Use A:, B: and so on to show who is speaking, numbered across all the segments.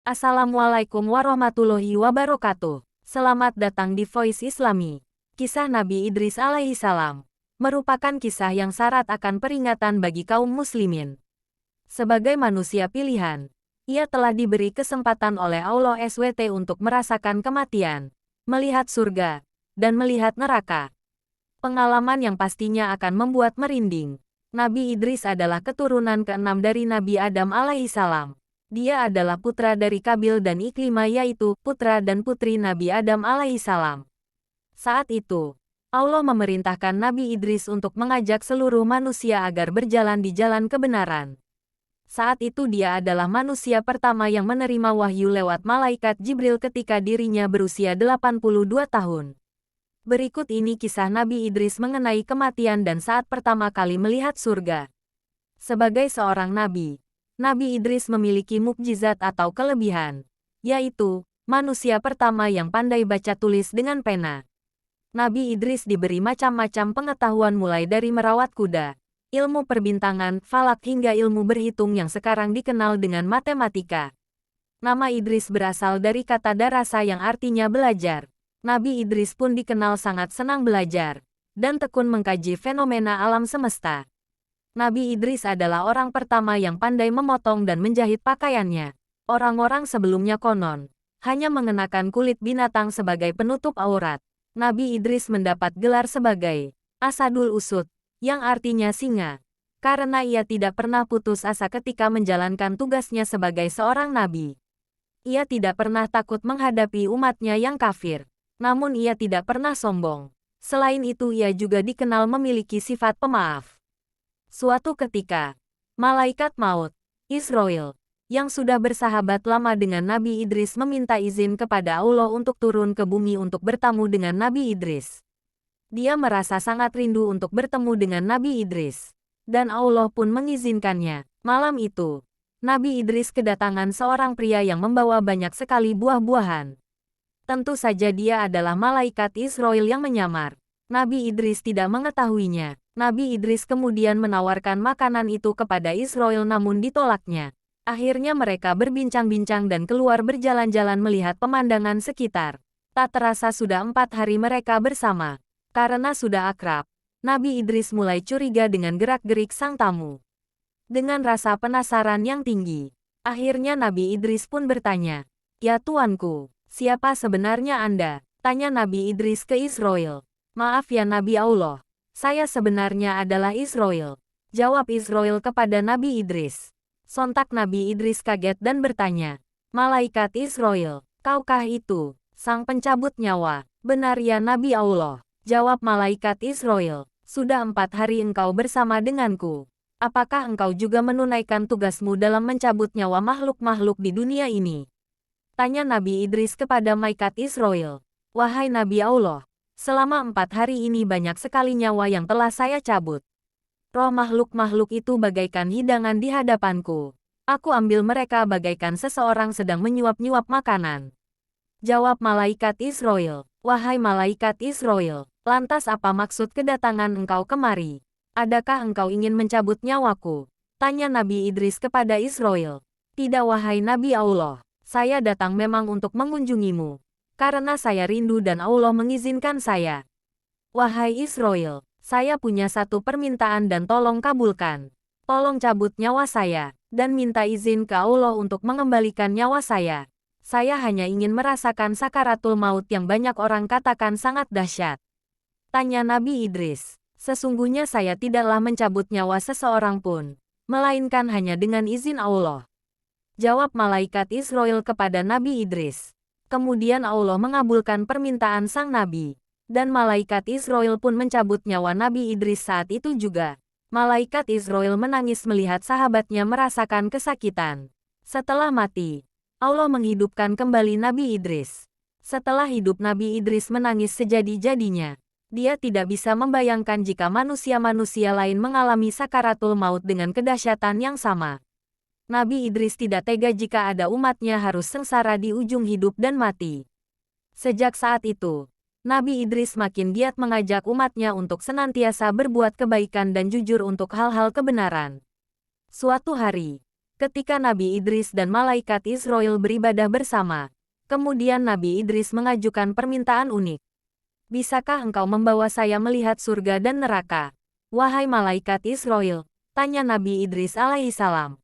A: Assalamualaikum warahmatullahi wabarakatuh. Selamat datang di Voice Islami. Kisah Nabi Idris alaihi salam merupakan kisah yang syarat akan peringatan bagi kaum muslimin. Sebagai manusia pilihan, ia telah diberi kesempatan oleh Allah SWT untuk merasakan kematian, melihat surga, dan melihat neraka. Pengalaman yang pastinya akan membuat merinding. Nabi Idris adalah keturunan keenam dari Nabi Adam alaihi salam. Dia adalah putra dari Kabil dan Iklimah, yaitu putra dan putri Nabi Adam alaihi salam. Saat itu, Allah memerintahkan Nabi Idris untuk mengajak seluruh manusia agar berjalan di jalan kebenaran. Saat itu dia adalah manusia pertama yang menerima wahyu lewat malaikat Jibril ketika dirinya berusia 82 tahun. Berikut ini kisah Nabi Idris mengenai kematian dan saat pertama kali melihat surga. Sebagai seorang nabi, Nabi Idris memiliki mukjizat atau kelebihan, yaitu manusia pertama yang pandai baca tulis dengan pena. Nabi Idris diberi macam-macam pengetahuan mulai dari merawat kuda, ilmu perbintangan, falak hingga ilmu berhitung yang sekarang dikenal dengan matematika. Nama Idris berasal dari kata darasa yang artinya belajar. Nabi Idris pun dikenal sangat senang belajar dan tekun mengkaji fenomena alam semesta. Nabi Idris adalah orang pertama yang pandai memotong dan menjahit pakaiannya. Orang-orang sebelumnya konon hanya mengenakan kulit binatang sebagai penutup aurat. Nabi Idris mendapat gelar sebagai Asadul Usud, yang artinya singa, karena ia tidak pernah putus asa ketika menjalankan tugasnya sebagai seorang nabi. Ia tidak pernah takut menghadapi umatnya yang kafir, namun ia tidak pernah sombong. Selain itu ia juga dikenal memiliki sifat pemaaf. Suatu ketika, malaikat maut, Israel, yang sudah bersahabat lama dengan Nabi Idris meminta izin kepada Allah untuk turun ke bumi untuk bertemu dengan Nabi Idris. Dia merasa sangat rindu untuk bertemu dengan Nabi Idris, dan Allah pun mengizinkannya. Malam itu, Nabi Idris kedatangan seorang pria yang membawa banyak sekali buah-buahan. Tentu saja dia adalah malaikat Israel yang menyamar. Nabi Idris tidak mengetahuinya. Nabi Idris kemudian menawarkan makanan itu kepada Israel namun ditolaknya. Akhirnya mereka berbincang-bincang dan keluar berjalan-jalan melihat pemandangan sekitar. Tak terasa sudah 4 hari mereka bersama. Karena sudah akrab, Nabi Idris mulai curiga dengan gerak-gerik sang tamu. Dengan rasa penasaran yang tinggi, akhirnya Nabi Idris pun bertanya, "Ya tuanku, siapa sebenarnya Anda?" Tanya Nabi Idris ke Israel. "Maaf ya Nabi Allah, saya sebenarnya adalah Israel," jawab Israel kepada Nabi Idris. Sontak Nabi Idris kaget dan bertanya, "Malaikat Israel, kaukah itu sang pencabut nyawa?" "Benar ya Nabi Allah," jawab malaikat Israel. "Sudah 4 hari engkau bersama denganku. Apakah engkau juga menunaikan tugasmu dalam mencabut nyawa makhluk-makhluk di dunia ini?" Tanya Nabi Idris kepada malaikat Israel. "Wahai Nabi Allah, selama 4 hari ini banyak sekali nyawa yang telah saya cabut. Roh makhluk-makhluk itu bagaikan hidangan di hadapanku. Aku ambil mereka bagaikan seseorang sedang menyuap-nyuap makanan." Jawab malaikat Israel, "Wahai malaikat Israel, lantas apa maksud kedatangan engkau kemari? Adakah engkau ingin mencabut nyawaku?" Tanya Nabi Idris kepada Israel. "Tidak wahai Nabi Allah, saya datang memang untuk mengunjungimu. Karena saya rindu dan Allah mengizinkan saya. Wahai Israel, saya punya satu permintaan dan tolong kabulkan. Tolong cabut nyawa saya, dan minta izin ke Allah untuk mengembalikan nyawa saya. Saya hanya ingin merasakan sakaratul maut yang banyak orang katakan sangat dahsyat." Tanya Nabi Idris, "Sesungguhnya saya tidaklah mencabut nyawa seseorang pun, melainkan hanya dengan izin Allah." Jawab malaikat Israel kepada Nabi Idris. Kemudian Allah mengabulkan permintaan sang nabi, dan malaikat Israel pun mencabut nyawa Nabi Idris saat itu juga. Malaikat Israel menangis melihat sahabatnya merasakan kesakitan. Setelah mati, Allah menghidupkan kembali Nabi Idris. Setelah hidup Nabi Idris menangis sejadi-jadinya. Dia tidak bisa membayangkan jika manusia-manusia lain mengalami sakaratul maut dengan kedahsyatan yang sama. Nabi Idris tidak tega jika ada umatnya harus sengsara di ujung hidup dan mati. Sejak saat itu, Nabi Idris makin giat mengajak umatnya untuk senantiasa berbuat kebaikan dan jujur untuk hal-hal kebenaran. Suatu hari, Ketika Nabi Idris dan malaikat Israel beribadah bersama, kemudian Nabi Idris mengajukan permintaan unik. Bisakah engkau membawa saya melihat surga dan neraka? Wahai malaikat Israel, tanya Nabi Idris alaihissalam.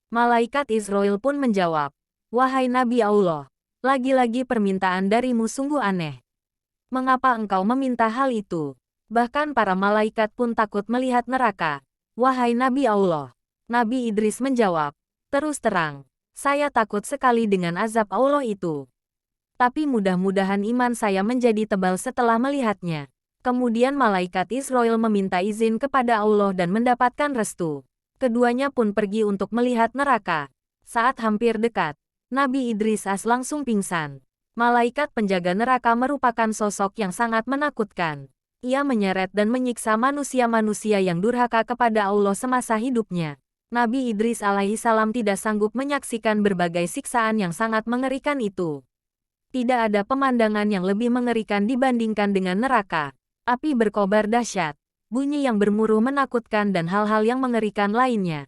A: Malaikat Israel pun menjawab, wahai Nabi Allah, lagi-lagi permintaan darimu sungguh aneh. Mengapa engkau meminta hal itu? Bahkan para malaikat pun takut melihat neraka. Wahai Nabi Allah. Nabi Idris menjawab, terus terang, saya takut sekali dengan azab Allah itu. Tapi mudah-mudahan iman saya menjadi tebal setelah melihatnya. Kemudian malaikat Israel meminta izin kepada Allah dan mendapatkan restu. Keduanya pun pergi untuk melihat neraka. Saat hampir dekat, Nabi Idris langsung pingsan. Malaikat penjaga neraka merupakan sosok yang sangat menakutkan. Ia menyeret dan menyiksa manusia-manusia yang durhaka kepada Allah semasa hidupnya. Nabi Idris alaihissalam tidak sanggup menyaksikan berbagai siksaan yang sangat mengerikan itu. Tidak ada pemandangan yang lebih mengerikan dibandingkan dengan neraka. Api berkobar dahsyat, bunyi yang bermuruh menakutkan dan hal-hal yang mengerikan lainnya.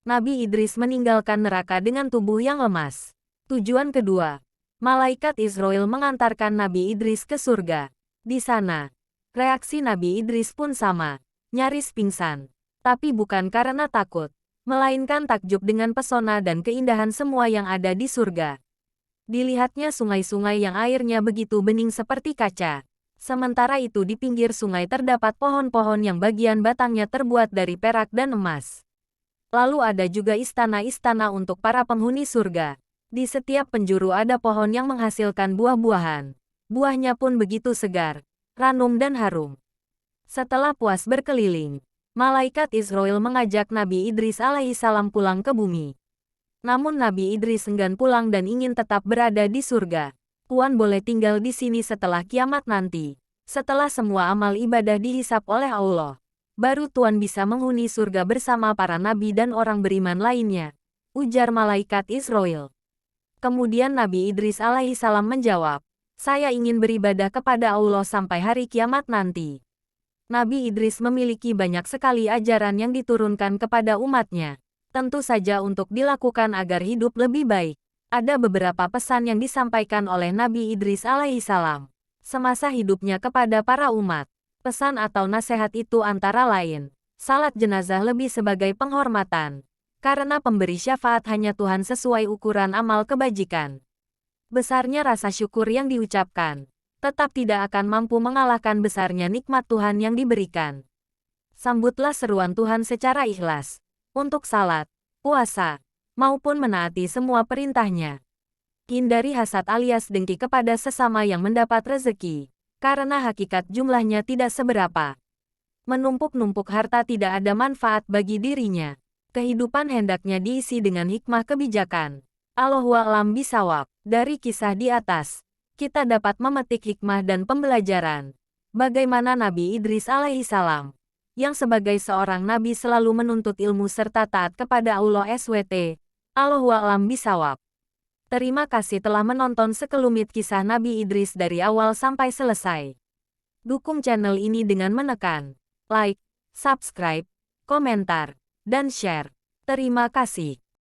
A: Nabi Idris meninggalkan neraka dengan tubuh yang lemas. Tujuan kedua, malaikat Israel mengantarkan Nabi Idris ke surga. Di sana, reaksi Nabi Idris pun sama, nyaris pingsan. Tapi bukan karena takut, melainkan takjub dengan pesona dan keindahan semua yang ada di surga. Dilihatnya sungai-sungai yang airnya begitu bening seperti kaca. Sementara itu di pinggir sungai terdapat pohon-pohon yang bagian batangnya terbuat dari perak dan emas. Lalu ada juga istana-istana untuk para penghuni surga. Di setiap penjuru ada pohon yang menghasilkan buah-buahan. Buahnya pun begitu segar, ranum dan harum. Setelah puas berkeliling, malaikat Israel mengajak Nabi Idris alaihissalam pulang ke bumi. Namun Nabi Idris enggan pulang dan ingin tetap berada di surga. Tuan boleh tinggal di sini setelah kiamat nanti. Setelah semua amal ibadah dihisap oleh Allah, baru Tuan bisa menghuni surga bersama para nabi dan orang beriman lainnya, ujar malaikat Israel. Kemudian Nabi Idris alaihissalam menjawab, saya ingin beribadah kepada Allah sampai hari kiamat nanti. Nabi Idris memiliki banyak sekali ajaran yang diturunkan kepada umatnya. Tentu saja untuk dilakukan agar hidup lebih baik. Ada beberapa pesan yang disampaikan oleh Nabi Idris alaihissalam semasa hidupnya kepada para umat. Pesan atau nasihat itu antara lain, salat jenazah lebih sebagai penghormatan, karena pemberi syafaat hanya Tuhan sesuai ukuran amal kebajikan. Besarnya rasa syukur yang diucapkan tetap tidak akan mampu mengalahkan besarnya nikmat Tuhan yang diberikan. Sambutlah seruan Tuhan secara ikhlas, untuk salat, puasa, maupun menaati semua perintahnya. Hindari hasad alias dengki kepada sesama yang mendapat rezeki, karena hakikat jumlahnya tidak seberapa. Menumpuk-numpuk harta tidak ada manfaat bagi dirinya. Kehidupan hendaknya diisi dengan hikmah kebijakan. Allahu a'lam bishawab. Dari kisah di atas, kita dapat memetik hikmah dan pembelajaran. Bagaimana Nabi Idris alaihissalam, yang sebagai seorang nabi selalu menuntut ilmu serta taat kepada Allah SWT. Allahu a'lam bishawab. Terima kasih telah menonton sekelumit kisah Nabi Idris dari awal sampai selesai. Dukung channel ini dengan menekan like, subscribe, komentar, dan share. Terima kasih.